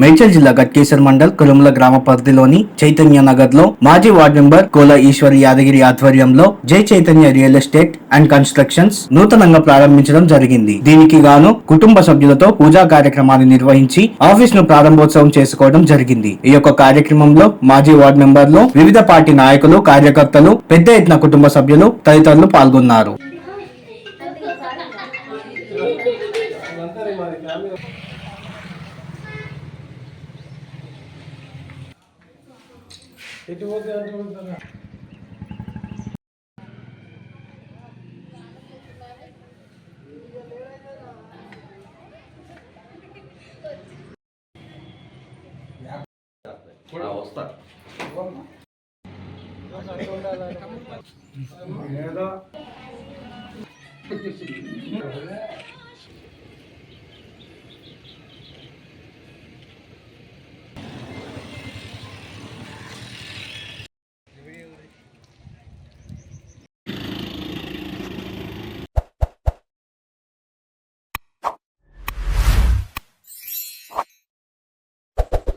మేడ్చల్ జిల్లా గట్కేసర్ మండల్ కురుముల గ్రామ పరిధిలోని చైతన్య నగర్ లో మాజీ వార్డు మెంబర్ కోల ఈశ్వరి యాదగిరి ఆధ్వర్యంలో జై Chaitanya real estate and constructions నూతనంగా ప్రారంభించడం జరిగింది. దీనికి గాను కుటుంబ సభ్యులతో పూజా కార్యక్రమాన్ని నిర్వహించి ఆఫీస్ ను ప్రారంభోత్సవం చేసుకోవడం జరిగింది. ఈ యొక్క కార్యక్రమంలో మాజీ వార్డు మెంబర్లు, వివిధ పార్టీ నాయకులు, కార్యకర్తలు, పెద్ద ఎత్తున కుటుంబ సభ్యులు తదితరులు పాల్గొన్నారు. వస్తా